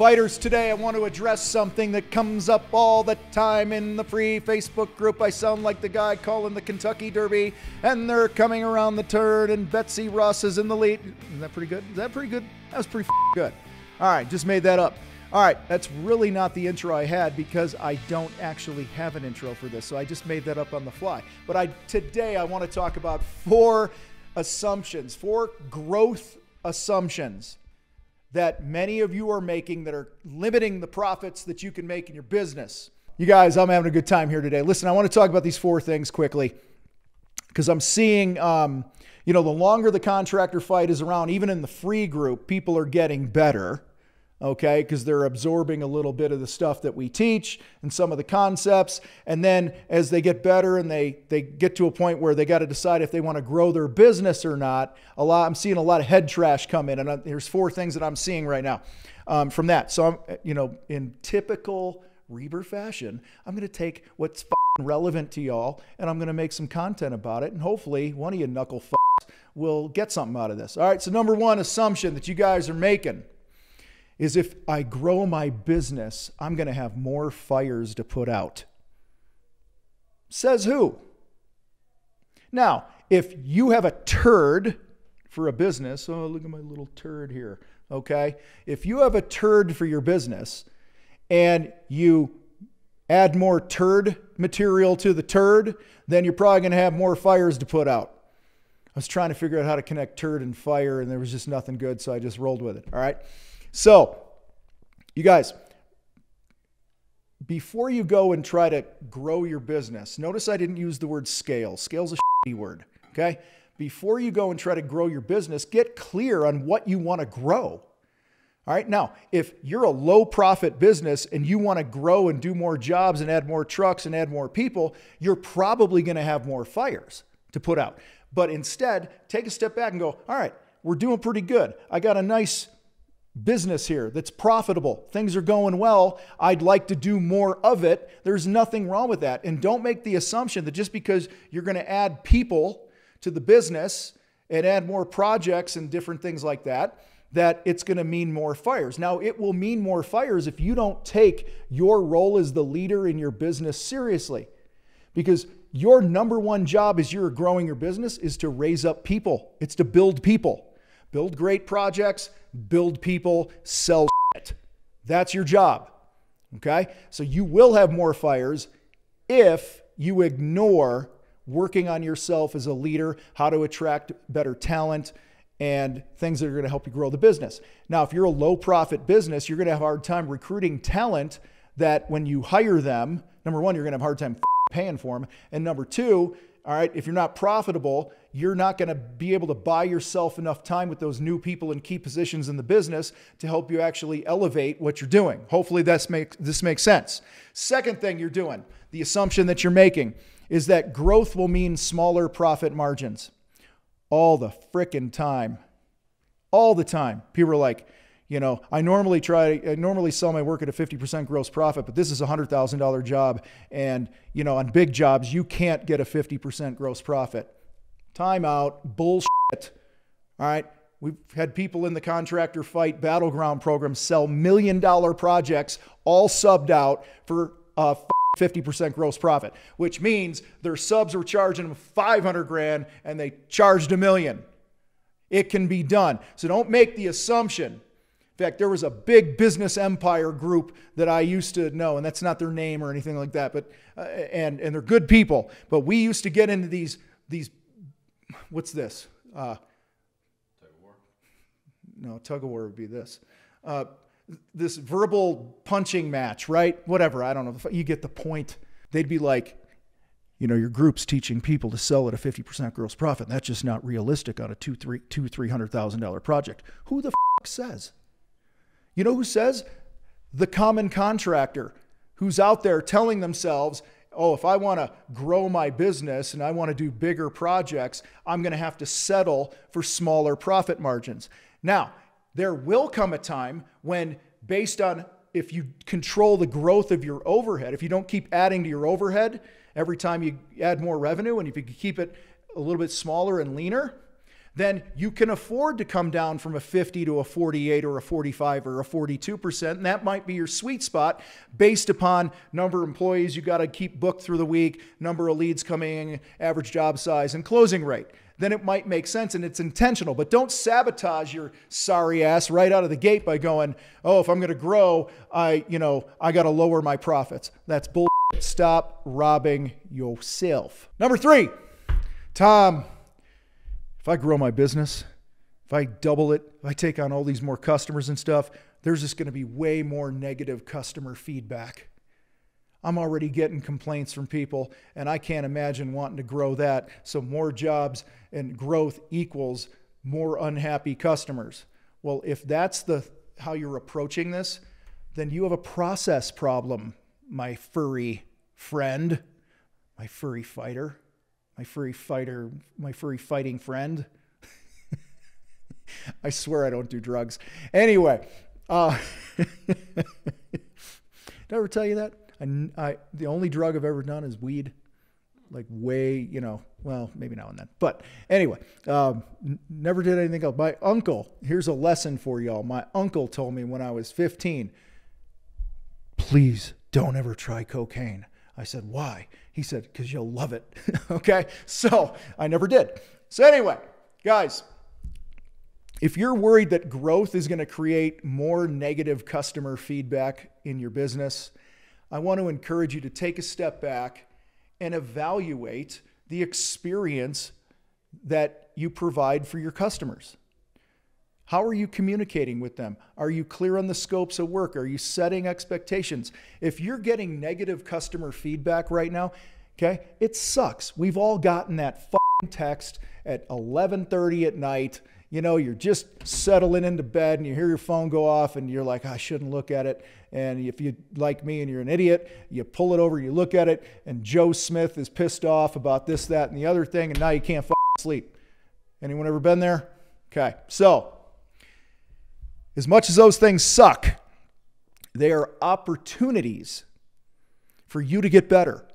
Fighters, today I want to address something that comes up all the time in the free Facebook group. I sound like the guy calling the Kentucky Derby, and they're coming around the turn, and Betsy Ross is in the lead. Is that pretty good? Is that pretty good? That was pretty good. All right, just made that up. All right, that's really not the intro I had because I don't actually have an intro for this, so I just made that up on the fly. But today I want to talk about four growth assumptions that many of you are making that are limiting the profits that you can make in your business. You guys, I'm having a good time here today. Listen, I want to talk about these four things quickly because I'm seeing, the longer the contractor fight is around, even in the free group, people are getting better, okay? Because they're absorbing a little bit of the stuff that we teach and some of the concepts. And then as they get better and they get to a point where they got to decide if they want to grow their business or not, I'm seeing a lot of head trash come in. And there's four things that I'm seeing right now from that. So I'm, in typical Reber fashion, I'm going to take what's relevant to y'all and I'm going to make some content about it. And hopefully one of you knuckle will get something out of this. All right. So number one assumption that you guys are making is if I grow my business, I'm going to have more fires to put out. Says who? Now, if you have a turd for a business, oh, look at my little turd here, okay? If you have a turd for your business and you add more turd material to the turd, then you're probably going to have more fires to put out. I was trying to figure out how to connect turd and fire, and there was just nothing good, so I just rolled with it, all right? So, you guys, before you go and try to grow your business, notice I didn't use the word scale. Scale's a shitty word, okay? Before you go and try to grow your business, get clear on what you want to grow. All right, now, if you're a low profit business and you want to grow and do more jobs and add more trucks and add more people, you're probably going to have more fires to put out. But instead, take a step back and go, all right, we're doing pretty good. I got a nice business here that's profitable. Things are going well. I'd like to do more of it. There's nothing wrong with that. And don't make the assumption that just because you're going to add people to the business and add more projects and different things like that, that it's going to mean more fires. Now, it will mean more fires if you don't take your role as the leader in your business seriously. Because your number one job as you're growing your business is to raise up people. It's to build people. Build great projects, build people, sell shit. That's your job, okay? So you will have more fires if you ignore working on yourself as a leader, how to attract better talent, and things that are going to help you grow the business. Now, if you're a low profit business, you're going to have a hard time recruiting talent that when you hire them, number one, you're going to have a hard time paying for them. And number two, all right, if you're not profitable, you're not going to be able to buy yourself enough time with those new people in key positions in the business to help you actually elevate what you're doing. Hopefully this makes sense. Second thing you're doing, the assumption that you're making is that growth will mean smaller profit margins. All the frickin' time. All the time. People are like, I normally sell my work at a 50% gross profit, but this is a $100,000 job. And, on big jobs, you can't get a 50% gross profit. Time out. Bullshit. All right. We've had people in the contractor fight battleground program sell $1 million projects all subbed out for 50% gross profit, which means their subs were charging them 500 grand and they charged $1 million. It can be done. So don't make the assumption. In fact, there was a big business empire group that I used to know, and that's not their name or anything like that, but and they're good people. But we used to get into these what's this? Tug of war? No, tug of war would be this. This verbal punching match, right? Whatever, I don't know. You get the point. They'd be like, your group's teaching people to sell at a 50% gross profit. That's just not realistic on a $300,000 project. Who the f*** says? You know who says? The common contractor who's out there telling themselves, oh, if I want to grow my business and I want to do bigger projects, I'm going to have to settle for smaller profit margins. Now, there will come a time when, based on if you control the growth of your overhead, if you don't keep adding to your overhead every time you add more revenue, and if you keep it a little bit smaller and leaner, then you can afford to come down from a 50 to a 48 or a 45 or a 42%. And that might be your sweet spot based upon number of employees you got to keep booked through the week, number of leads coming in, average job size, and closing rate. Then it might make sense and it's intentional. But don't sabotage your sorry ass right out of the gate by going, oh, if I'm going to grow, I got to lower my profits. That's bullshit. Stop robbing yourself. Number 3, Tom, if I grow my business, if I double it, if I take on all these more customers and stuff, there's just going to be way more negative customer feedback. I'm already getting complaints from people, and I can't imagine wanting to grow that. So more jobs and growth equals more unhappy customers. Well, if that's how you're approaching this, then you have a process problem, my furry friend, my furry fighter. My furry fighting friend. I swear I don't do drugs. Anyway, did I ever tell you that? The only drug I've ever done is weed. Like way, well, maybe now and then. But anyway, never did anything else. My uncle, here's a lesson for y'all. My uncle told me when I was 15, please don't ever try cocaine. I said, why? He said, because you'll love it. Okay. So I never did. So anyway, guys, if you're worried that growth is going to create more negative customer feedback in your business, I want to encourage you to take a step back and evaluate the experience that you provide for your customers. How are you communicating with them? Are you clear on the scopes of work? Are you setting expectations? If you're getting negative customer feedback right now, okay, it sucks. We've all gotten that fucking text at 11:30 at night. You're just settling into bed and you hear your phone go off and you're like, I shouldn't look at it. And if you like me and you're an idiot, you pull it over, you look at it, and Joe Smith is pissed off about this, that, and the other thing, and now you can't fucking sleep. Anyone ever been there? Okay, so as much as those things suck, they are opportunities for you to get better.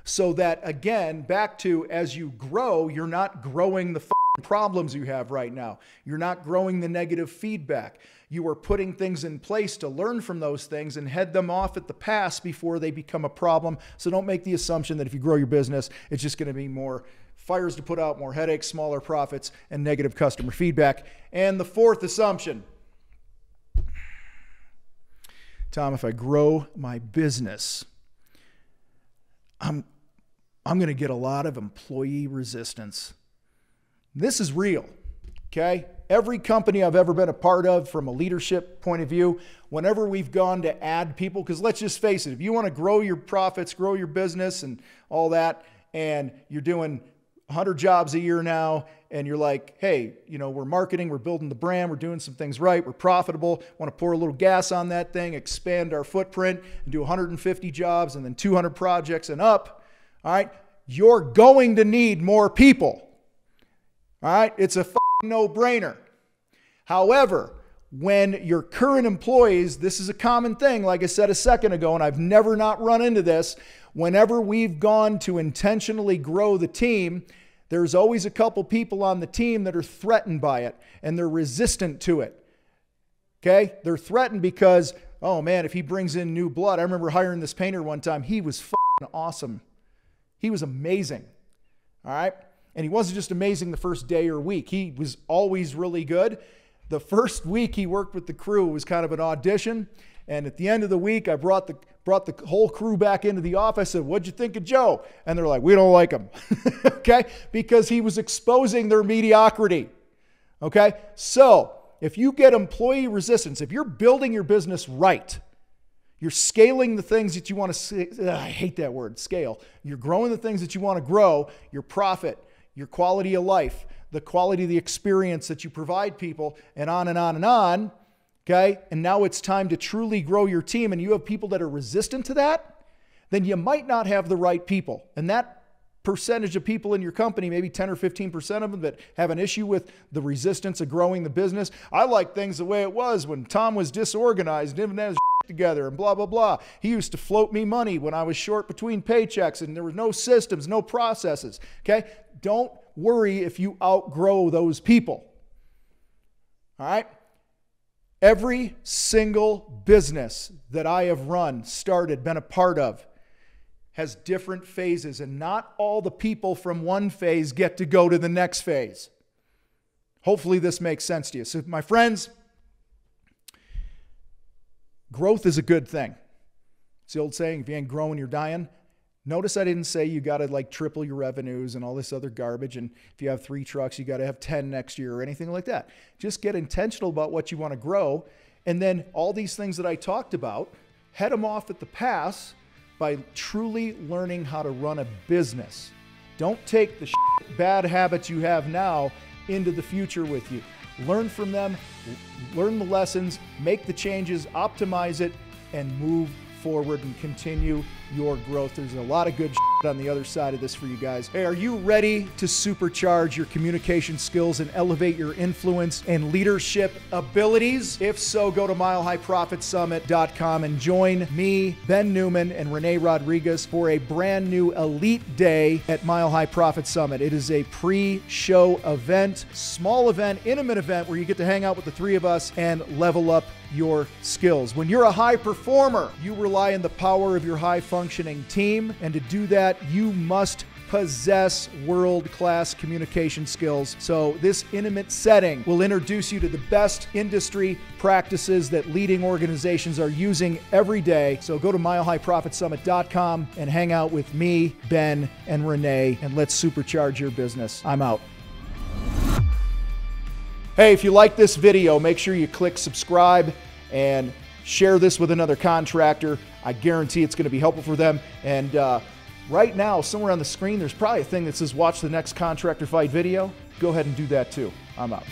So that, again, back to as you grow, you're not growing the problems you have right now. You're not growing the negative feedback. You are putting things in place to learn from those things and head them off at the pass before they become a problem. So don't make the assumption that if you grow your business, it's just going to be more fires to put out, more headaches, smaller profits, and negative customer feedback. And the 4th assumption, Tom, if I grow my business, I'm going to get a lot of employee resistance. This is real, okay? Every company I've ever been a part of from a leadership point of view, whenever we've gone to add people, because let's just face it, if you want to grow your profits, grow your business and all that, and you're doing 100 jobs a year now, and you're like, hey, we're marketing, we're building the brand, we're doing some things right, we're profitable, want to pour a little gas on that thing, expand our footprint, and do 150 jobs and then 200 projects and up, all right? You're going to need more people, all right? It's a fucking no-brainer. However, when your current employees, this is a common thing, like I said a second ago, and I've never not run into this, whenever we've gone to intentionally grow the team, there's always a couple people on the team that are threatened by it, and they're resistant to it. Okay? They're threatened because, oh man, if he brings in new blood, I remember hiring this painter one time. He was fucking awesome. He was amazing. All right? And he wasn't just amazing the first day or week. He was always really good. The first week he worked with the crew was kind of an audition. And at the end of the week, I brought the whole crew back into the office. I said, what'd you think of Joe? And they're like, we don't like him. Okay? Because he was exposing their mediocrity. Okay? So if you get employee resistance, if you're building your business right, you're scaling the things that you want to, I hate that word, scale. You're growing the things that you want to grow, your profit, your quality of life, the quality of the experience that you provide people, and on and on and on. Okay? And now it's time to truly grow your team, and you have people that are resistant to that, then you might not have the right people. And that percentage of people in your company, maybe 10 or 15% of them that have an issue with the resistance of growing the business. I like things the way it was when Tom was disorganized, didn't have his together and blah, blah, blah. He used to float me money when I was short between paychecks and there was no systems, no processes. Okay? don't worry if you outgrow those people. All right? Every single business that I have run, started, been a part of, has different phases, and not all the people from one phase get to go to the next phase. Hopefully this makes sense to you. So my friends, growth is a good thing. It's the old saying, if you ain't growing, you're dying. Notice I didn't say you got to like triple your revenues and all this other garbage. And if you have 3 trucks, you got to have 10 next year or anything like that. Just get intentional about what you want to grow. And then all these things that I talked about, head them off at the pass by truly learning how to run a business. Don't take the bad habits you have now into the future with you. Learn from them, learn the lessons, make the changes, optimize it, and move forward and continue your growth. There's a lot of good on the other side of this for you guys. Hey, are you ready to supercharge your communication skills and elevate your influence and leadership abilities? If so, go to milehighprofitsummit.com and join me, Ben Newman, and Renee Rodriguez for a brand new Elite Day at Mile High Profit Summit. It is a pre-show event, small event, intimate event where you get to hang out with the 3 of us and level up your skills. When you're a high performer, you rely on the power of your high-functioning team, and to do that, you must possess world-class communication skills. So this intimate setting will introduce you to the best industry practices that leading organizations are using every day. So go to milehighprofitsummit.com and hang out with me, Ben, and Renee, and let's supercharge your business. I'm out. Hey, if you like this video, make sure you click subscribe and share this with another contractor. I guarantee it's going to be helpful for them. And right now, somewhere on the screen, there's probably a thing that says watch the next Contractor Fight video. Go ahead and do that too. I'm out.